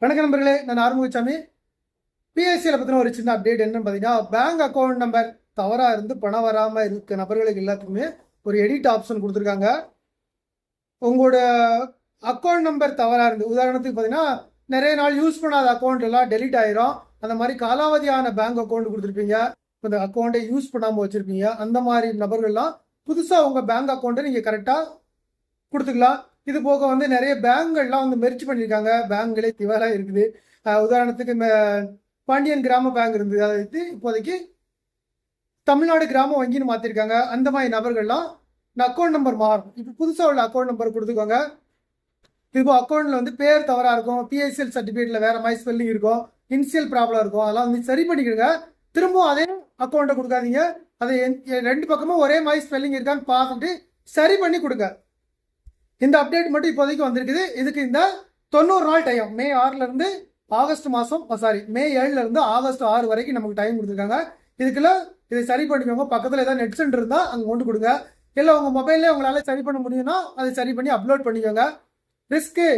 வணக்கம் நண்பர்களே, நான் ஆறுமுகசாமி. பிஎஸ்சியில் பற்றின ஒரு சின்ன அப்டேட் என்னன்னு பார்த்தீங்கன்னா, பேங்க் அக்கௌண்ட் நம்பர் தவறாக இருந்து பணம் வராமல் இருக்க நபர்களுக்கு எல்லாத்துக்குமே ஒரு எடிட் ஆப்ஷன் கொடுத்துருக்காங்க. உங்களோட அக்கௌண்ட் நம்பர் தவறாக இருந்து, உதாரணத்துக்கு பார்த்தீங்கன்னா நிறைய நாள் யூஸ் பண்ணாத அக்கௌண்ட் எல்லாம் டெலிட் ஆயிரும். அந்த மாதிரி காலாவதியான பேங்க் அக்கௌண்ட் கொடுத்துருப்பீங்க, இந்த அக்கௌண்ட்டை யூஸ் பண்ணாமல் வச்சுருப்பீங்க. அந்த மாதிரி நபர்கள்லாம் புதுசாக உங்கள் பேங்க் அக்கௌண்ட்டை நீங்கள் கரெக்டாக கொடுத்துக்கலாம். இது போக வந்து நிறைய பேங்குகள்லாம் வந்து மெர்ஜ் பண்ணியிருக்காங்க. பேங்குகளே திவாலாக இருக்குது. உதாரணத்துக்கு பாண்டியன் கிராம பேங்க் இருந்தது, அதை வந்து இப்போதைக்கு தமிழ்நாடு கிராம வங்கின்னு மாற்றிருக்காங்க. அந்த மாதிரி நபர்கள்லாம் இந்த அக்கௌண்ட் நம்பர் மாறும். இப்போ புதுசாக உள்ள அக்கௌண்ட் நம்பர் கொடுத்துக்கோங்க. இப்போ அக்கௌண்ட்டில் வந்து பேர் தவறாக இருக்கும், பிஎஸ்எல் சர்டிஃபிகேட்டில் வேறு மாதிரி ஸ்பெல்லிங் இருக்கும், இனிஷியல் ப்ராப்ளம் இருக்கும். அதெல்லாம் வந்து சரி பண்ணிக்கிடுங்க. திரும்பவும் அதே அக்கௌண்ட்டை கொடுக்காதீங்க. அதை ரெண்டு பக்கமும் ஒரே மாதிரி ஸ்பெல்லிங் இருக்கான்னு பார்த்துட்டு சரி பண்ணி கொடுங்க. இந்த அப்டேட் மட்டும் இப்போதைக்கு வந்திருக்குது. இதுக்கு இந்த 90 நாள் டைம், மே 6லேருந்து ஆகஸ்ட் மாதம், மே 7லேருந்து ஆகஸ்ட் 6 வரைக்கும் நமக்கு டைம் கொடுத்துருக்காங்க. இதுக்குள்ள இதை சரி பண்ணிக்கோங்க. பக்கத்தில் ஏதாவது நெட் சென்டர் இருந்தால் அங்கே கொண்டு கொடுங்க. இல்லை உங்கள் மொபைல்லே உங்களால் சரி பண்ண முடியும்னா அதை சரி பண்ணி அப்லோட் பண்ணிக்கோங்க. ரிஸ்க்கு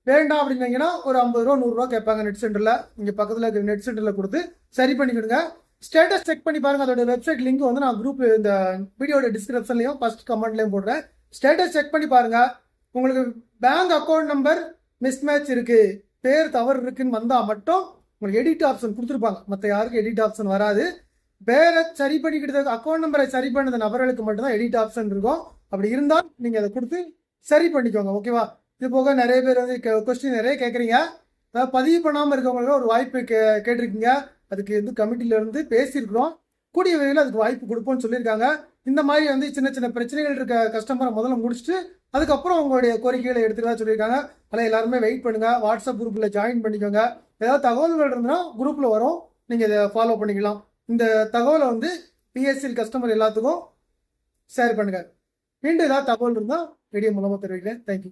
வேண்டாம் அப்படின்னீங்கன்னா ஒரு 50 ரூபா 100 ரூபா கேட்பாங்க நெட் சென்டரில். இங்கே பக்கத்தில் இருக்கிற நெட் சென்டரில் கொடுத்து சரி பண்ணிக்கிடுங்க. ஸ்டேட்டஸ் செக் பண்ணி பாருங்கள். அதோட வெப்சைட் லிங்க் வந்து நான் குரூப் இந்த வீடியோட டிஸ்கிரிப்ஷன்லையும் ஃபர்ஸ்ட் கமெண்ட்லையும் போடுறேன். ஸ்டேட்டஸ் செக் பண்ணி பாருங்கள். உங்களுக்கு பேங்க் அக்கௌண்ட் நம்பர் மிஸ்மேட்ச் இருக்குது, பேர் தவறு இருக்குன்னு வந்தால் மட்டும் உங்களுக்கு எடிட் ஆப்ஷன் கொடுத்துருப்பாங்க. மற்ற யாருக்கும் எடிட் ஆப்ஷன் வராது. பேரை சரி பண்ணிக்கிட்டு அக்கௌண்ட் நம்பரை சரி பண்ணது நபர்களுக்கு மட்டும்தான் எடிட் ஆப்ஷன் இருக்கும். அப்படி இருந்தால் நீங்கள் அதை கொடுத்து சரி பண்ணிக்கோங்க. ஓகேவா? இது போக நிறைய பேர் வந்து கொஸ்டின் நிறைய கேட்குறீங்க. அதாவது பதிவு பண்ணாமல் இருக்கவங்களுக்கு ஒரு வாய்ப்பு கேட்டிருக்கீங்க. அதுக்கு வந்து கமிட்டியிலேருந்து பேசியிருக்கிறோம். கூடிய விரைவில் அதுக்கு வாய்ப்பு கொடுப்போம்னு சொல்லியிருக்காங்க. இந்த மாதிரி வந்து சின்ன சின்ன பிரச்சனைகள் இருக்க கஸ்டமரை முதல்ல முடிச்சுட்டு அதுக்கப்புறம் உங்களுடைய கோரிக்கைகளை எடுத்துக்கிறதா சொல்லியிருக்காங்க. அதனால் எல்லாருமே வெயிட் பண்ணுங்கள். வாட்ஸ்அப் குரூப்பில் ஜாயின் பண்ணிக்கோங்க. ஏதாவது தகவல்கள் இருந்ததுன்னா குரூப்பில் வரும், நீங்கள் இதை ஃபாலோ பண்ணிக்கலாம். இந்த தகவலை வந்து பிஎஸ்சிஎல் கஸ்டமர் எல்லாத்துக்கும் ஷேர் பண்ணுங்கள். மீண்டும் ஏதாவது தகவல் இருந்தால் வீடியோ மூலமாக தெரிவிக்கிறேன். தேங்க்யூ.